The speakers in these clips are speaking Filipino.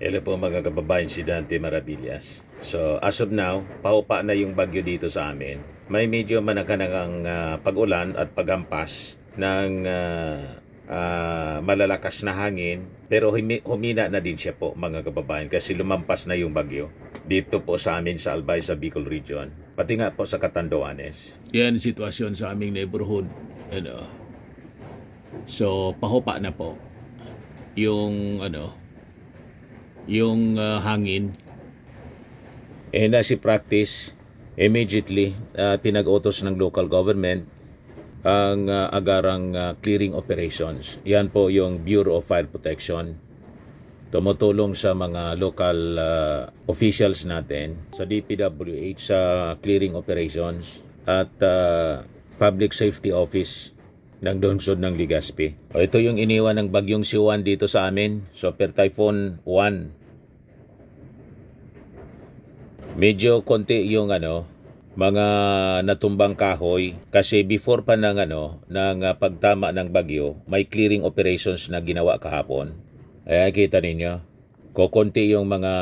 Hello po mga kababayan, si Dante Maravillas. So as of now, paupa na yung bagyo dito sa amin. May medyo manakanang pag-ulan at paghampas ng malalakas na hangin. Pero humina na din siya po mga kababayan kasi lumampas na yung bagyo dito po sa amin sa Albay sa Bicol Region. Pati nga po sa Catanduanes. Yan ang sitwasyon sa aming neighborhood. So pahupa na po yung hangin. Na si practice immediately pinag-utos ng local government ang agarang clearing operations. Yan po yung Bureau of Fire Protection. Tumutulong sa mga local officials natin sa DPWH sa clearing operations at Public Safety Office ng lungsod ng Legazpi. Ito yung iniwan ng bagyong Siwan dito sa amin, Super Typhoon 1. Medyo konti yung mga natumbang kahoy kasi before pa ng pagtama ng bagyo, may clearing operations na ginawa kahapon. Kita ninyo, kukunti yung mga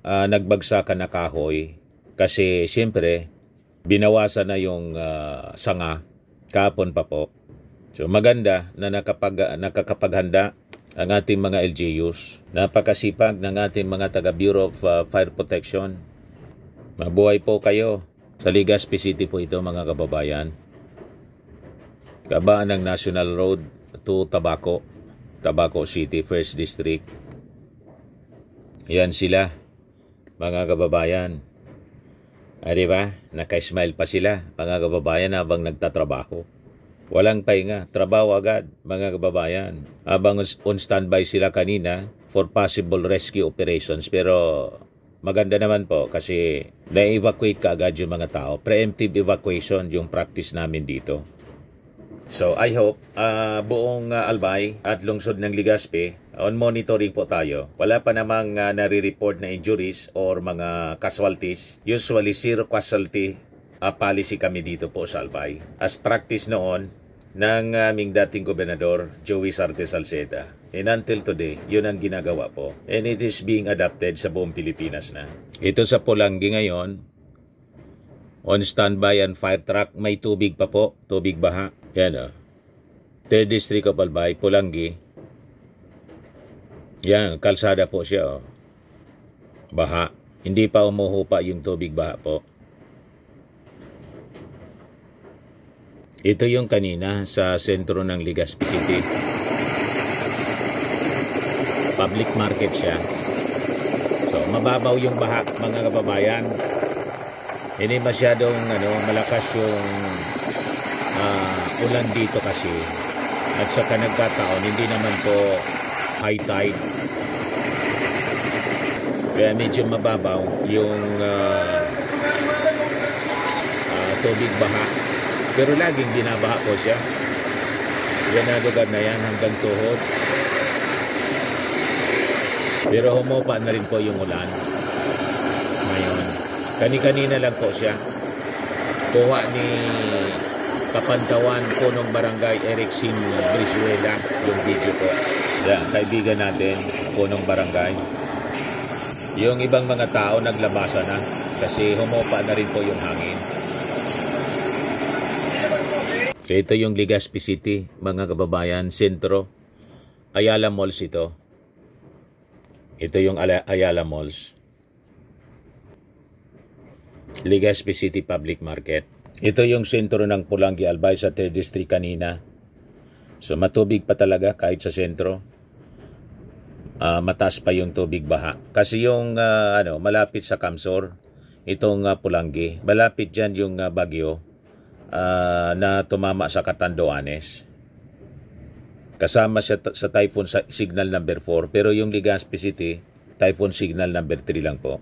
nagbagsakan na kahoy kasi siyempre binawasan na yung sanga kahapon pa po. So maganda na nakakapaghanda ang ating mga LGUs. Napakasipag ng ating mga taga Bureau of Fire Protection. Mabuhay po kayo. Sa Legazpi City po ito mga kababayan. Kabaan ng National Road to Tabaco City, 1st District. Yan sila mga kababayan. Diba? Naka-smile pa sila mga kababayan habang nagtatrabaho. Walang pahinga, trabaho agad mga kababayan. Habang on standby sila kanina for possible rescue operations. Pero maganda naman po kasi na-evacuate ka agad yung mga tao. Preemptive evacuation yung practice namin dito. So I hope buong Albay at lungsod ng Legazpi on monitoring po tayo. Wala pa namang nare-report na injuries or mga casualties. Usually zero casualty policy kami dito po sa Albay. As practice noon ng aming dating gobernador, Joey Sarte Salceda. And until today, yun ang ginagawa po. And it is being adapted sa buong Pilipinas na. Ito sa Pulangi ngayon, on standby and fire truck, may tubig pa po, tubig baha. Yan 3rd District of Albay, Pulangi. Yan, kalsada po siya baha. Hindi pa umuhupa yung tubig baha po. Ito yung kanina sa sentro ng Legazpi City. Public market siya. So, mababaw yung baha, mga kababayan. Hindi masyadong malakas yung ulan dito kasi. At sa nagkataon, hindi naman po high tide. Kaya medyo mababaw yung tubig baha. Pero laging binabaha po siya. Yan na lugar na yan hanggang tuhod. Pero humupa na rin po yung ulan. Ngayon, kani-kanina lang po siya. Kuha ni Kapantawan, Punong Barangay Ericsin Brizuela yung video po. Yan, kaibigan natin, Punong Barangay. Yung ibang mga tao naglabasa na kasi humupa na rin po yung hangin. So ito yung Legazpi City, mga kababayan, sentro. Ayala Malls ito. Ito yung Ayala Malls. Legazpi City Public Market. Ito yung sentro ng Pulangi Albay sa 3rd District kanina. So matubig pa talaga kahit sa sentro. Mataas pa yung tubig baha. Kasi yung malapit sa Kamsor, itong Pulangi. Malapit dyan yung bagyo. Na tumama sa Catanduanes. Kasama siya sa Typhoon Signal number 4 pero yung Legazpi City Typhoon Signal number 3 lang po.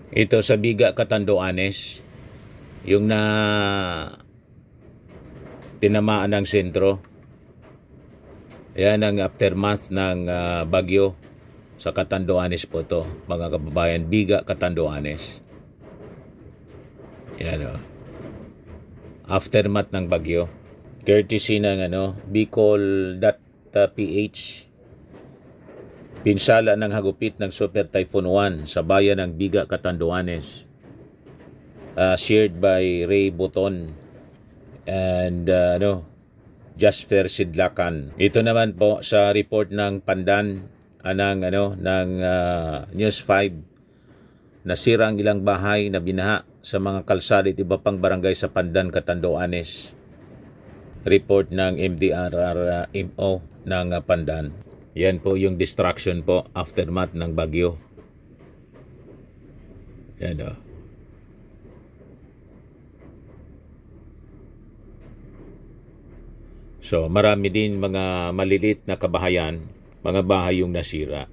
Ito sa Biga, Catanduanes, yung tinamaan ng sentro. Yan ang aftermath ng bagyo sa Catanduanes po to, mga kababayan. Biga, Catanduanes. Yan aftermath ng bagyo. Courtesy ng Bicol.ph. Pinsala ng hagupit ng Super Typhoon 1 sa bayan ng Biga, Catanduanes. Shared by Ray Boton and Jasper Sidlakan. Ito naman po sa report ng Pandan ng News 5. Nasira ang ilang bahay na binaha sa mga kalsada at iba pang barangay sa Pandan, Catanduanes. Report ng MDRRMO ng Pandan. Yan po yung destruction po, aftermath ng bagyo. Yan o. So, marami din mga malilit na kabahayan, mga bahay yung nasira.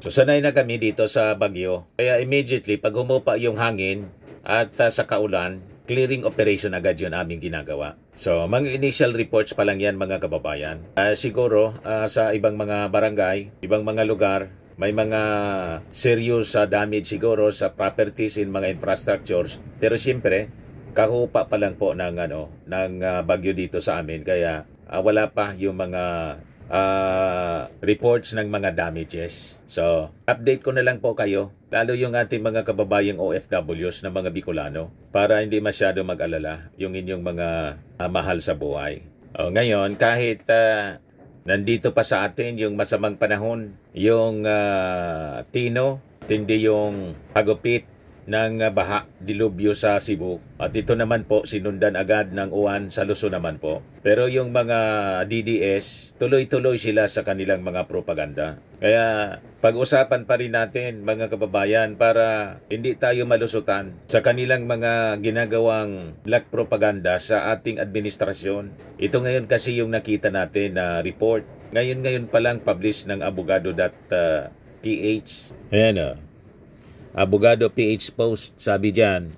So, sanay na kami dito sa bagyo. Kaya immediately, pag humupa yung hangin at sa kaulan, clearing operation agad yun aming ginagawa. So, mga initial reports pa lang yan mga kababayan. Siguro sa ibang mga barangay, ibang mga lugar, may mga serious damage siguro sa properties in mga infrastructures. Pero siyempre, kahupa pa lang po ng bagyo dito sa amin. Kaya wala pa yung mga reports ng mga damages. So, update ko na lang po kayo, lalo yung ating mga kababayang OFWs na mga Bicolano, para hindi masyado mag-alala yung inyong mga mahal sa buhay. Ngayon, kahit nandito pa sa atin yung masamang panahon, yung tindi yung hagupit ng baha, dilubyo sa Cebu. At ito naman po, sinundan agad ng uwan sa Luzon naman po. Pero yung mga DDS, tuloy-tuloy sila sa kanilang mga propaganda. Kaya pag-usapan pa rin natin mga kababayan para hindi tayo malusutan sa kanilang mga ginagawang black propaganda sa ating administrasyon. Ito ngayon kasi yung nakita natin na report. Ngayon pa lang publish ng abogado.ph. Ayan Abogado PH Post, sabi dyan,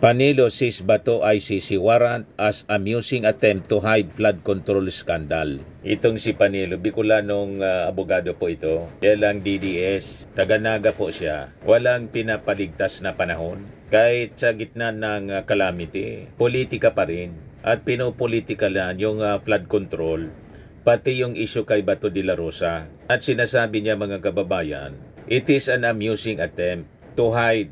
Panelo sees Bato ICC warrant as amusing attempt to hide flood control scandal. Itong si Panelo, Bicolanong abogado po ito. Kaya lang DDS, taga-Naga po siya. Walang pinapaligtas na panahon. Kahit sa gitna ng calamity, politika pa rin. At pinopolitikalan yung flood control, pati yung issue kay Bato de la Rosa. At sinasabi niya mga kababayan, it is an amusing attempt to hide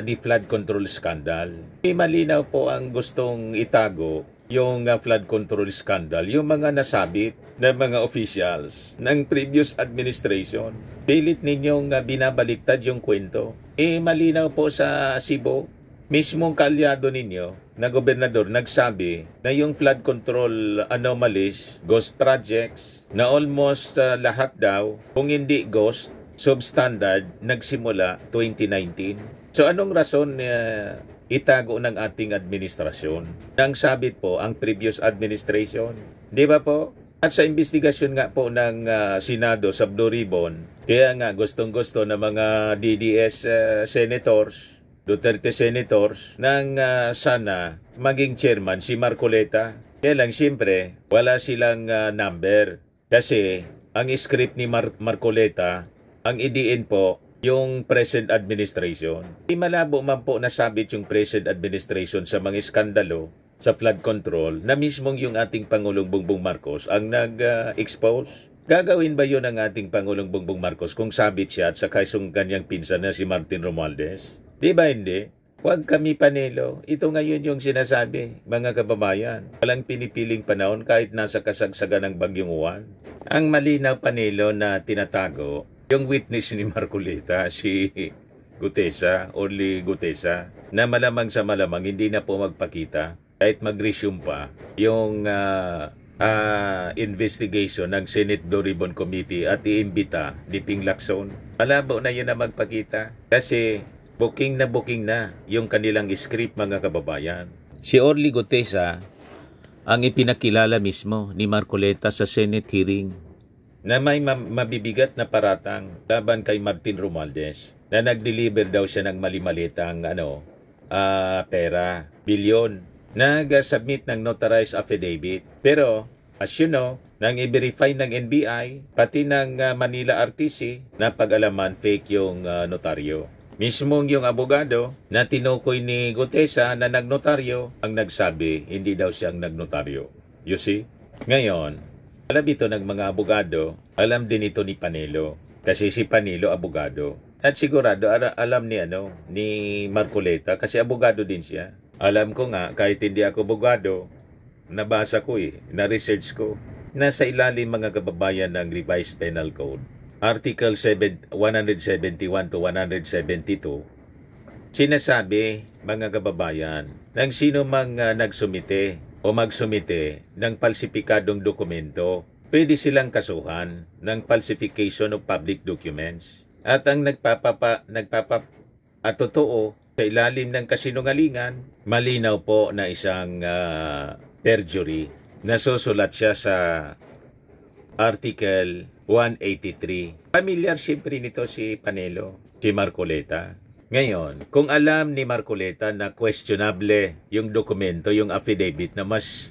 the flood control scandal. Malinaw po ang gustong itago yung flood control scandal, yung mga nasabit ng mga officials ng previous administration. Pilit ninyong binabaliktad yung kwento. Malinaw po sa Cebu, mismong kaalyado ninyo na gobernador nagsabi na yung flood control anomalies, ghost projects, na almost lahat daw, kung hindi ghost, substandard, nagsimula 2019. So anong rason itago ng ating administrasyon? Nang sabit po ang previous administration. Di ba po? At sa investigasyon nga po ng Senado sa Blue Ribbon, kaya nga gustong-gusto ng mga DDS senators, Duterte senators, nang sana maging chairman si Marcoleta. Kaya lang siyempre, wala silang number. Kasi ang script ni Marcoleta, ang idiin po, yung present administration. Malabo man po nasabit yung present administration sa mga iskandalo sa flood control na mismong yung ating Pangulong Bongbong Marcos ang nag-expose. Gagawin ba yun ang ating Pangulong Bongbong Marcos kung sabit siya at saka yung kanyang pinsan na si Martin Romualdez? Di ba hindi? Huwag kami Panelo. Ito ngayon yung sinasabi, mga kababayan. Walang pinipiling panahon kahit nasa kasagsagan ng bagyong uwan. Ang malinaw Panelo na tinatago, yung witness ni Marcoleta, si Gutesa, only Gutesa, na malamang sa malamang hindi na po magpakita kahit mag-resume pa yung investigation ng Senate Blue Ribbon Committee at iimbita ni Ping Lacson. Malabo na yun na magpakita kasi booking na yung kanilang script mga kababayan. Si Orly Gutesa ang ipinakilala mismo ni Marcoleta sa Senate hearing na may mabibigat na paratang laban kay Martin Romualdez na nag-deliver daw siya ng mali-malitang pera, bilyon, nag-submit ng notarized affidavit. Pero, as you know, nang i-verify ng NBI, pati ng Manila RTC, na pag-alaman fake yung notaryo. Mismong yung abogado na tinukoy ni Gutesa na nagnotaryo, ang nagsabi, hindi daw siyang nagnotaryo. You see? Ngayon, Alam ito ng mga abogado, alam din ito ni Panelo. Kasi si Panelo abogado. At sigurado alam ni Marcoleta kasi abogado din siya. Alam ko nga kahit hindi ako abogado, nabasa ko na-research ko. Nasa ilalim mga kababayan ng Revised Penal Code, Article 171 to 172, sinasabi mga kababayan, ng sino mang nagsumite o magsumite ng palsipikadong dokumento, pwede silang kasuhan ng falsification of public documents. At ang totoo sa ilalim ng kasinungalingan, malinaw po na isang perjury. Nasusulat siya sa Article 183. Familiar siyempre nito si Panelo, si Marcoleta. Ngayon, kung alam ni Marcoleta na questionable yung dokumento, yung affidavit na mas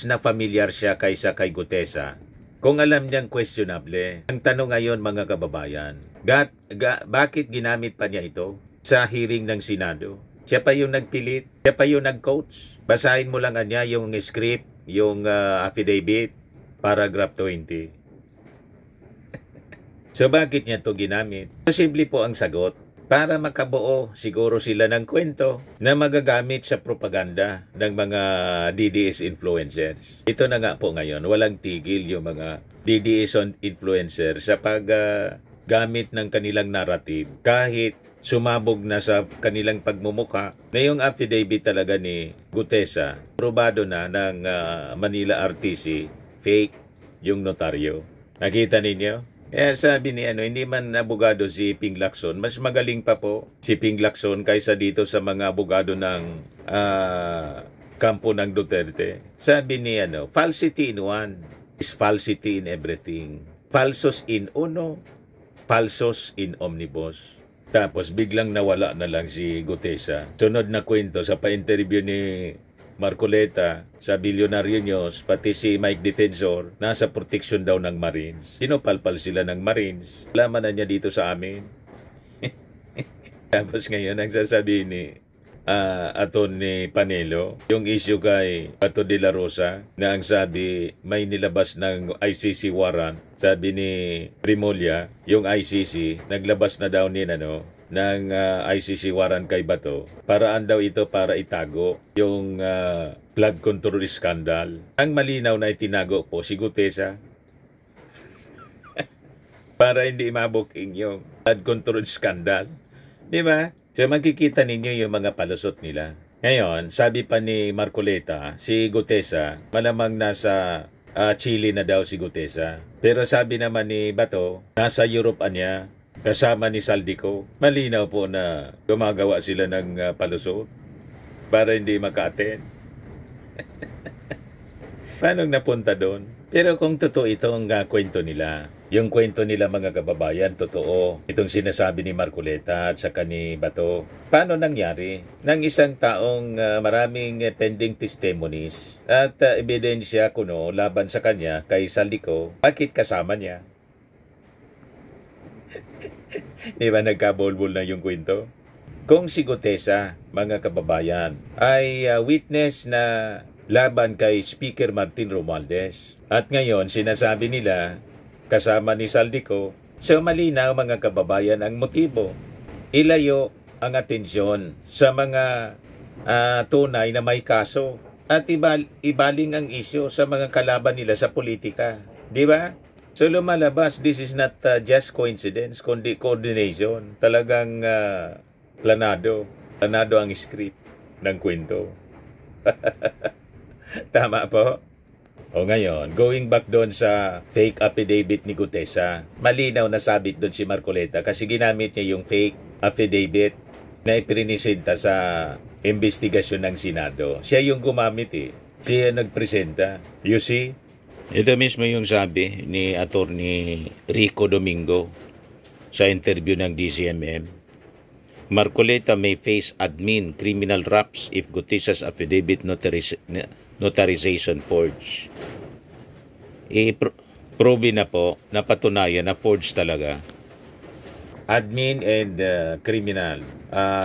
na familiar siya kaysa kay Gutesa, kung alam niyang questionable, ang tanong ngayon mga kababayan, bakit ginamit pa niya ito sa hearing ng Senado? Siya pa yung nagpilit, siya pa yung nag-coach. Basahin mo lang niya yung script, yung affidavit, paragraph 20. So bakit niya ito ginamit? Posible po ang sagot. Para makabuo siguro sila ng kwento na magagamit sa propaganda ng mga DDS influencers. Ito na nga po ngayon, walang tigil yung mga DDS influencers sa paggamit ng kanilang narrative kahit sumabog na sa kanilang pagmumukha na yung affidavit talaga ni Gutesa, probado na ng Manila RTC, fake yung notaryo. Nakita ninyo? Kaya sabi ni hindi man abogado si Ping Lacson, mas magaling pa po si Ping Lacson kaysa dito sa mga abogado ng kampo ng Duterte. Sabi ni falsity in one is falsity in everything. Falsos in uno, falsos in omnibus. Tapos biglang nawala na lang si Gutesa. Sunod na kwento sa pa-interview ni Marcoleta sa Billionaire News, pati si Mike Defensor, nasa protection daw ng Marines. Sinupalpal sila ng Marines. Laman na niya dito sa amin. Tapos ngayon, ang sasabihin ni Atty. Panelo, yung issue kay Pato de la Rosa, na ang sabi, may nilabas ng ICC warrant. Sabi ni Rimulya, yung ICC, naglabas na daw ng ICC warrant kay Bato. Paraan daw ito para itago yung flood control scandal. Ang malinaw na itinago po si Gutesa para hindi mabuking yung flood control scandal. Di ba? So makikita ninyo yung mga palusot nila. Ngayon, sabi pa ni Marcoleta, si Gutesa, malamang nasa Chile na daw si Gutesa. Pero sabi naman ni Bato, nasa Europe niya, kasama ni Saldico. Malinaw po na gumagawa sila ng palusot para hindi maka-attend. Paano napunta doon? Pero kung totoo itong kwento nila, yung kwento nila mga kababayan, totoo. Itong sinasabi ni Marcoleta at saka ni Bato. Paano nangyari? Nang isang taong maraming pending testimonies at ebidensya kuno laban sa kanya kay Saldico, bakit kasama niya? Di ba nagkabolbol na yung kwento? Kung si Gutesa, mga kababayan, ay witness na laban kay Speaker Martin Romualdez, at ngayon sinasabi nila kasama ni Saldico, so malinaw mga kababayan ang motibo. Ilayo ang atensyon sa mga tunay na may kaso at ibaling ang isyo sa mga kalaban nila sa politika. Di ba? So lumalabas, this is not just coincidence, kundi coordination. Talagang planado. Planado ang script ng kwento. Tama po? O ngayon, going back doon sa fake affidavit ni Gutesa, malinaw na sabit doon si Marcoleta kasi ginamit niya yung fake affidavit na iprinisenta sa investigasyon ng Senado. Siya yung gumamit Siya nagpresenta. You see? Ito mismo yung sabi ni Atty. Rico Domingo sa interview ng DCMM. Marcoleta may face admin criminal raps if Gutesa's affidavit notarization forged. Probe na po, napatunayan na forged talaga. Admin and criminal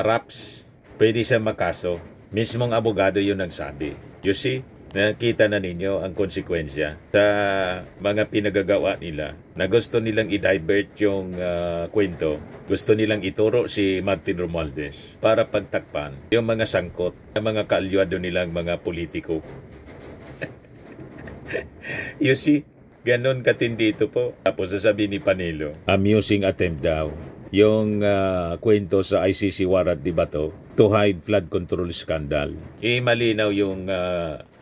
raps, pwede siya makaso. Mismong abogado yung nagsabi. You see? Nakita na ninyo ang konsekwensya sa mga pinagagawa nila na gusto nilang i-divert yung kwento. Gusto nilang ituro si Martin Romualdez para pagtakpan yung mga sangkot ng mga kaalyado nilang mga politiko. You see, ganon katindi ito po. Tapos sasabihin ni Panelo, amusing attempt daw yung kwento sa ICC warrant di Bato to hide flood control scandal. Malinaw yung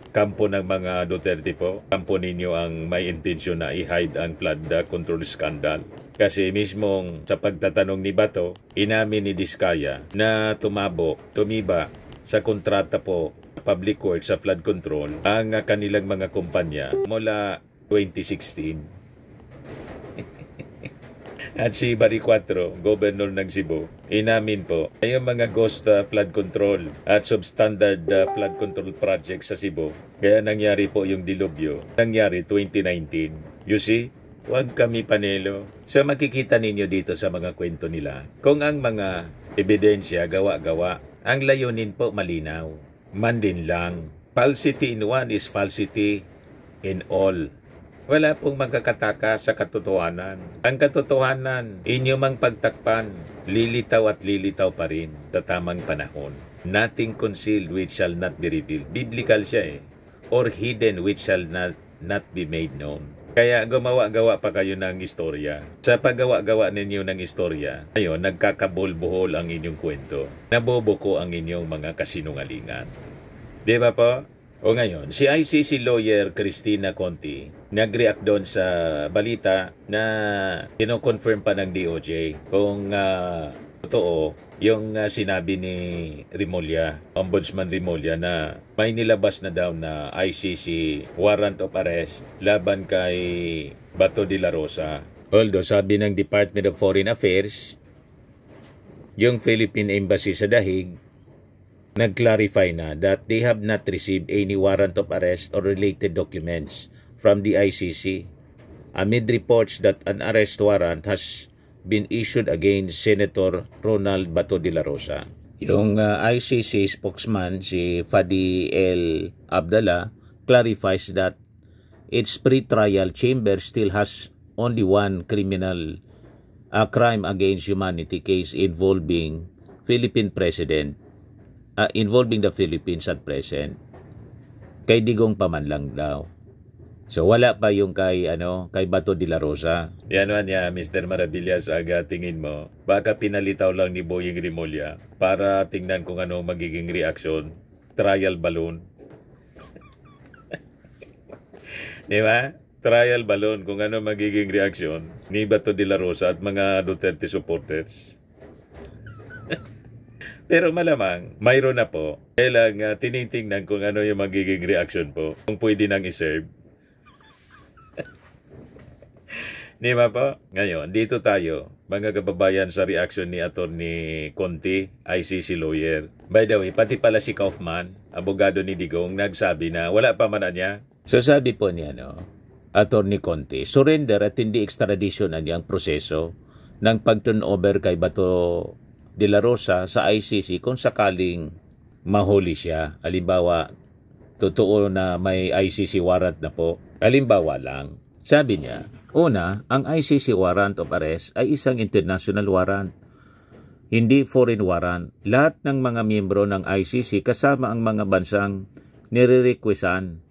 kampo ng mga Duterte po. Kampo ninyo ang may intensyon na i-hide ang flood control scandal. Kasi mismong sa pagtatanong ni Bato, inamin ni Diskaya na tumiba sa kontrata po public works sa flood control ang kanilang mga kumpanya mula 2016. At si Barry Cuatro, Governor ng Cebu, inamin po ay yung mga ghost flood control at substandard flood control projects sa Cebu. Kaya nangyari po yung dilubyo. Nangyari 2019. You see? Huwag kami Panelo. So makikita ninyo dito sa mga kwento nila kung ang mga ebidensya gawa-gawa. Ang layunin po malinaw. Man din lang. Falsity in one is falsity in all. Wala pong magkakataka sa katotohanan. Ang katotohanan, inyo mang pagtakpan, lilitaw at lilitaw pa rin sa tamang panahon. Nothing concealed which shall not be revealed. Biblical siya eh. Or hidden which shall not be made known. Kaya gumawa-gawa pa kayo ng istorya. Sa paggawa-gawa ninyo ng istorya, ngayon nagkakabol-buhol ang inyong kwento. Nabobuko ang inyong mga kasinungalingan. Di ba po? O ngayon, si ICC lawyer Cristina Conti nag-react doon sa balita na kino-confirm pa ng DOJ kung totoo yung sinabi ni Remulla, Ombudsman Remulla, na may nilabas na daw na ICC warrant of arrest laban kay Bato de la Rosa. Although sabi ng Department of Foreign Affairs, yung Philippine Embassy sa Dahig nag-clarify na that they have not received any warrant of arrest or related documents from the ICC amid reports that an arrest warrant has been issued against Senator Ronald Bato de la Rosa. Yung ICC spokesman, si Fadi El Abdallah, clarifies that its pre-trial chamber still has only one criminal crime against humanity case involving Philippine President involving the Philippines at present, kay Digong Paman lang daw. So wala pa yung kay Bato de la Rosa. Yan man ya, Mr. Maravillas, aga tingin mo, baka pinalitaw lang ni Boying Remulla para tingnan kung ano magiging reaction. Trial balloon. Di ba? Trial balloon kung ano magiging reaction ni Bato de la Rosa at mga Duterte supporters. Pero malamang, mayroon na po. Kailang tinitingnan kung ano yung magiging reaction po. Kung pwede nang iserve. Di ba po? Ngayon, dito tayo, mga kababayan, sa reaction ni Atty. Conti, ICC lawyer. By the way, pati pala si Kaufman, abogado ni Digong, nagsabi na wala pa man niya. So sabi po niya, Atty. Conti, surrender at hindi extradition ang niyang proseso ng pag-turnover kay Bato de la Rosa sa ICC kung sakaling mahuli siya. Halimbawa, totoo na may ICC warrant na po. Halimbawa lang, sabi niya, una, ang ICC warrant of arrest ay isang international warrant, hindi foreign warrant. Lahat ng mga miyembro ng ICC kasama ang mga bansang nire-requestan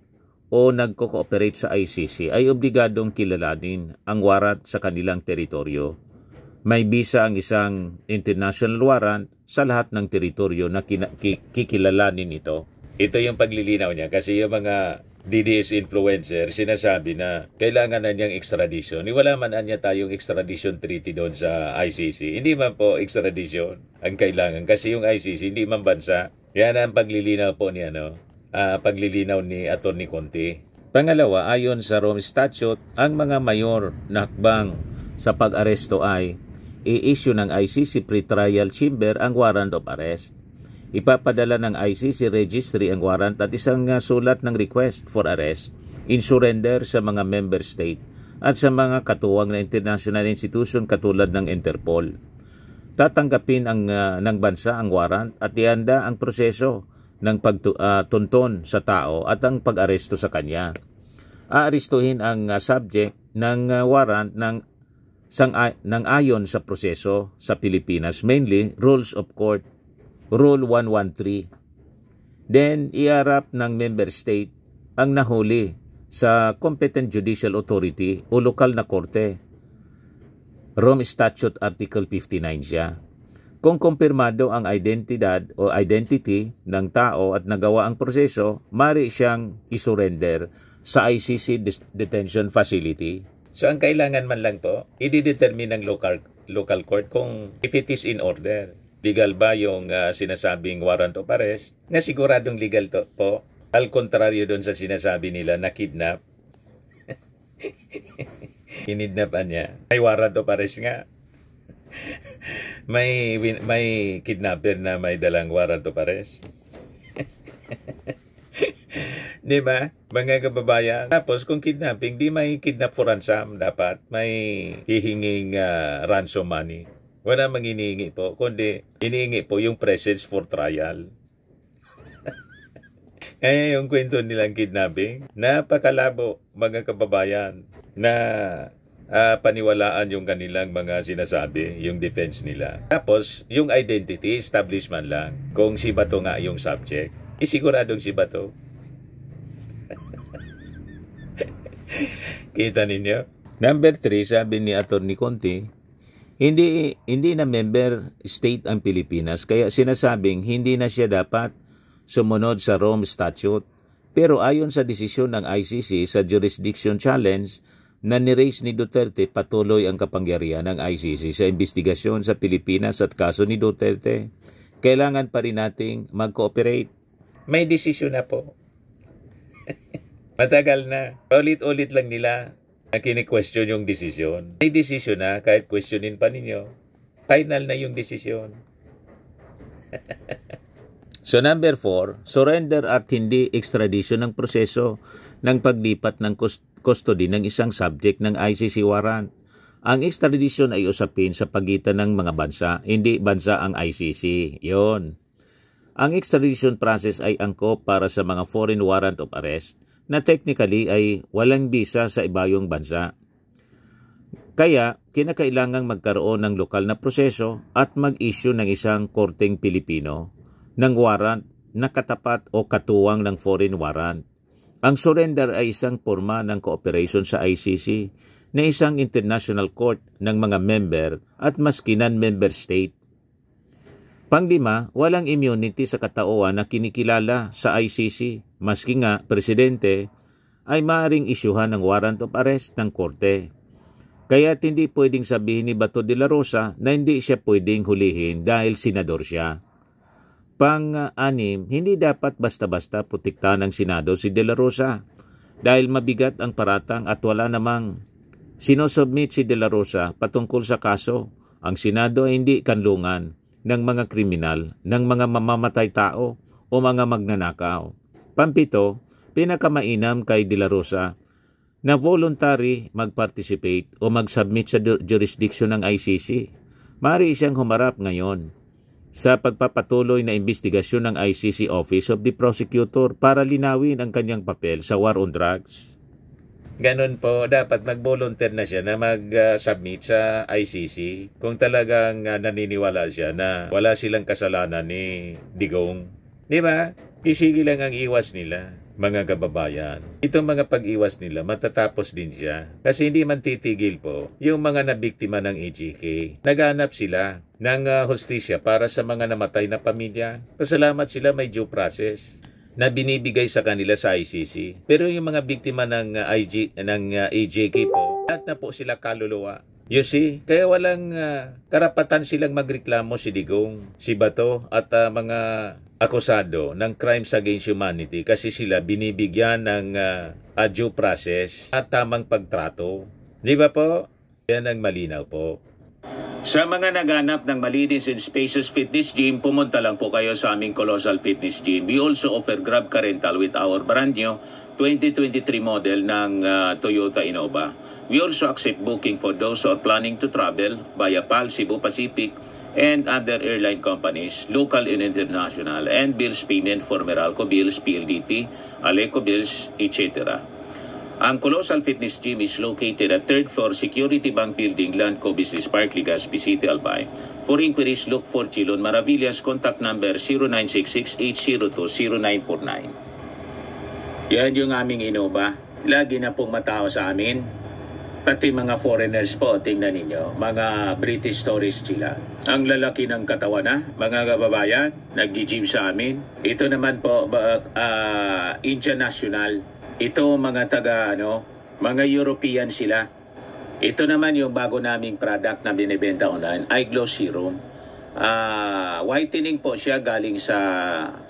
o nagko-cooperate sa ICC ay obligadong kilalanin ang warrant sa kanilang teritoryo. May bisa ang isang international warrant sa lahat ng teritoryo na kikilalanin ito. Ito yung paglilinaw niya kasi yung mga DDS influencer sinasabi na kailangan na niyang extradition. Wala man niya tayong extradition treaty doon sa ICC. Hindi man po extradition ang kailangan kasi yung ICC hindi man bansa. Yan ang paglilinaw po ni paglilinaw ni Atty. Conti. Pangalawa, ayon sa Rome Statute, ang mga mayor na hakbang sa pag-aresto ay i-issue ng ICC pre-trial chamber ang warrant of arrest. Ipapadala ng ICC registry ang warrant at isang sulat ng request for arrest in surrender sa mga member state at sa mga katuwang na international institution katulad ng Interpol. Tatanggapin ng bansa ang warrant at ihanda ang proseso ng pagtunton sa tao at ang pag-aresto sa kanya. Aarestuhin ang subject ng warrant ng ayon sa proseso sa Pilipinas, mainly Rules of Court, Rule 113. Then, iarap ng member state ang nahuli sa competent judicial authority o lokal na korte. Rome Statute Article 59 siya. Kung kumpirmado ang identidad o identity ng tao at nagawa ang proseso, mari siyang isurrender sa ICC detention facility. So ang kailangan man lang po, i-determine ng local court kung if it is in order. Legal ba yung sinasabing warrant of arrest? Na siguradong legal to po. Al kontraryo doon sa sinasabi nila na kidnap. Kinidnapan niya. May warrant of arrest nga. may kidnapper na may dalang warrant of arrest. Di ba? Mga kababayan. Tapos kung kidnapping, di may kidnap for ransom. Dapat may hihinging ransom money. Wala mang inihingi po. Kundi inihingi po yung presence for trial. Kaya yung kwento nilang kidnapping, napakalabo mga kababayan na paniwalaan yung kanilang mga sinasabi, yung defense nila. Tapos, yung identity, establishment lang. Kung si Bato nga yung subject, siguradong si Bato. Kita ninyo? Number 3, sabi ni Atty. Conti, hindi na member state ang Pilipinas, kaya sinasabing hindi na siya dapat sumunod sa Rome Statute. Pero ayon sa desisyon ng ICC sa jurisdiction challenge, na ni-raise ni Duterte, patuloy ang kapangyarihan ng ICC sa investigasyon sa Pilipinas at kaso ni Duterte. Kailangan pa rin nating mag-cooperate. May desisyon na po. Matagal na. Ulit-ulit lang nila na kini-question yung desisyon. May desisyon na kahit questionin pa ninyo. Final na yung desisyon. So number 4, surrender at hindi extradition ng proseso ng paglipat ng custody ng isang subject ng ICC warrant. Ang extradition ay usapin sa pagitan ng mga bansa, hindi bansa ang ICC. Yon. Ang extradition process ay angkop para sa mga foreign warrant of arrest na technically ay walang bisa sa ibayong bansa. Kaya, kinakailangang magkaroon ng lokal na proseso at mag-issue ng isang korteng Pilipino ng warrant na katapat o katuwang ng foreign warrant. Ang surrender ay isang forma ng cooperation sa ICC na isang international court ng mga member at maski non-member state. Panglima, walang immunity sa katauhan na kinikilala sa ICC, maski nga presidente ay maaaring isyuhan ng warrant of arrest ng korte. Kaya hindi pwedeng sabihin ni Bato de la Rosa na hindi siya pwedeng hulihin dahil senador siya. Pang-anim, hindi dapat basta-basta protektahan ng Senado si De La Rosa dahil mabigat ang paratang at wala namang sinosubmit si De La Rosa patungkol sa kaso. Ang Senado ay hindi kanlungan ng mga kriminal, ng mga mamamatay tao o mga magnanakaw. Pampito, pinakamainam kay De La Rosa na voluntary mag-participate o mag-submit sa jurisdiction ng ICC. Maaari siyang humarap ngayon sa pagpapatuloy na investigasyon ng ICC Office of the Prosecutor para linawin ang kanyang papel sa war on drugs. Ganon po, dapat mag-volunteer na siya na mag-submit sa ICC kung talagang naniniwala siya na wala silang kasalanan ni Digong. Di ba? Isigi lang ang iwas nila, mga kababayan. Itong mga pag-iwas nila, matatapos din siya. Kasi hindi man titigil po yung mga nabiktima ng EJK. Naghanap sila ng hustisya para sa mga namatay na pamilya. Pasalamat sila may due process na binibigay sa kanila sa ICC. Pero yung mga biktima ng EJK po, lahat na po sila kaluluwa. You see, kaya walang karapatan silang magreklamo si Digong, si Bato at mga akusado ng crimes against humanity kasi sila binibigyan ng due process at tamang pagtrato. Di ba po? Yan ang malinaw po. Sa mga naghanap ng malinis and spacious fitness gym, pumunta lang po kayo sa aming Colossal Fitness Gym. We also offer Grab Car Rental with our brand new 2023 model ng Toyota Innova. We also accept booking for those who are planning to travel via PAL, Cebu Pacific, and other airline companies, local and international, and bills payment for Meralco Bills, PLDT, Aleco Bills, etc. Ang Colossal Fitness Gym is located at 3rd floor Security Bank Building, Landco Business Park, Legazpi City, Albay. For inquiries, look for Chilon Maravillas. Contact number 0966-802-0949. Yan yung aming Innova. Lagi na pong matawa sa amin. Pati mga foreigners po, tingnan ninyo. Mga British tourists sila. Ang lalaki ng katawan na, mga kababayan, nag-gym sa amin. Ito naman po, Indian National. Ito mga mga European sila. Ito naman yung bago naming product na binibenta online, Eye Glow Serum. Whitening po siya galing sa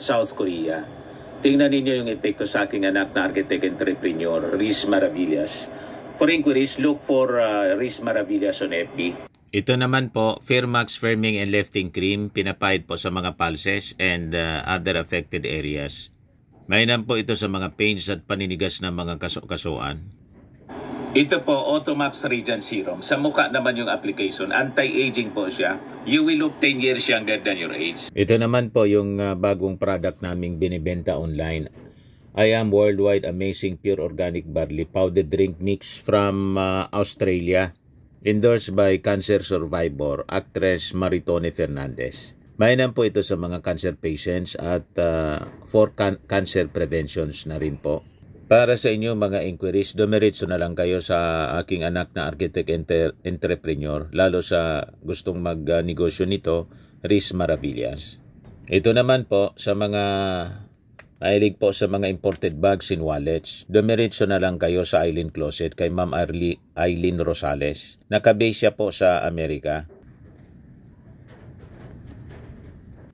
South Korea. Tingnan ninyo yung epekto sa aking anak na architect entrepreneur, Riz Maravillas. For inquiries, look for Riz Maravillas on FB. Ito naman po, Fairmax Firming and Lifting Cream, pinapahid po sa mga pulses and other affected areas. Mainam po ito sa mga pains at paninigas ng mga kasuan. Ito po, Automax Radiant Serum. Sa mukha naman yung application. Anti-aging po siya. You will look 10 years younger than your age. Ito naman po yung bagong product naming binibenta online. I Am Worldwide Amazing Pure Organic Barley Powdered Drink Mix from Australia. Endorsed by cancer survivor, actress Maritone Fernandez. Mainam po ito sa mga cancer patients at for cancer preventions na rin po. Para sa inyo mga inquiries, dumiretso na lang kayo sa aking anak na architect entrepreneur, lalo sa gustong magnegosyo nito, Riz Maravillas. Ito naman po sa mga mahilig po sa mga imported bags and wallets, dumiretso na lang kayo sa Island Closet kay Ma'am Eileen Rosales. Nakabase siya po sa Amerika.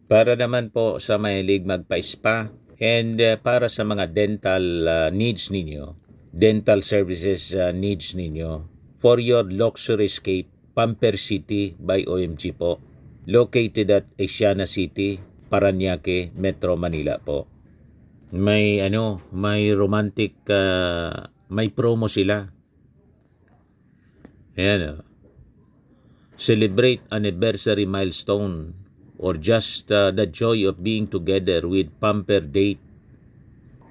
Para naman po sa mahilig magpa-spa and para sa mga dental needs ninyo, dental services needs ninyo, for your luxury escape, Pamper City by OMG po. Located at Asiana City, Parañaque, Metro Manila po. May romantic, may promo sila. Ayan. Celebrate anniversary milestone or just the joy of being together with Pamper Date.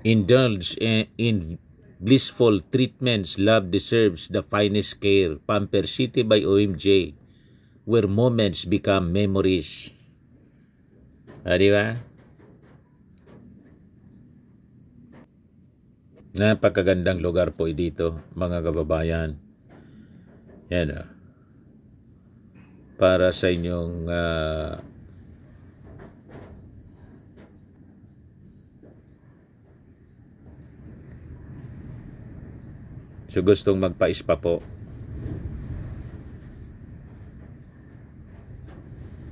Indulge in blissful treatments. Love deserves the finest care. Pamper City by OMG, where moments become memories. Di ba? Napakagandang lugar po dito, mga kababayan. Yan. Para sa inyong so gustong magpa-spa po.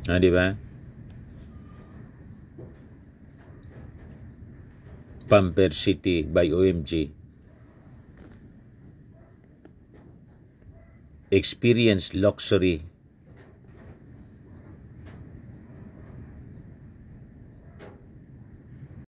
Di ba? Pamper City by OMG. Experience luxury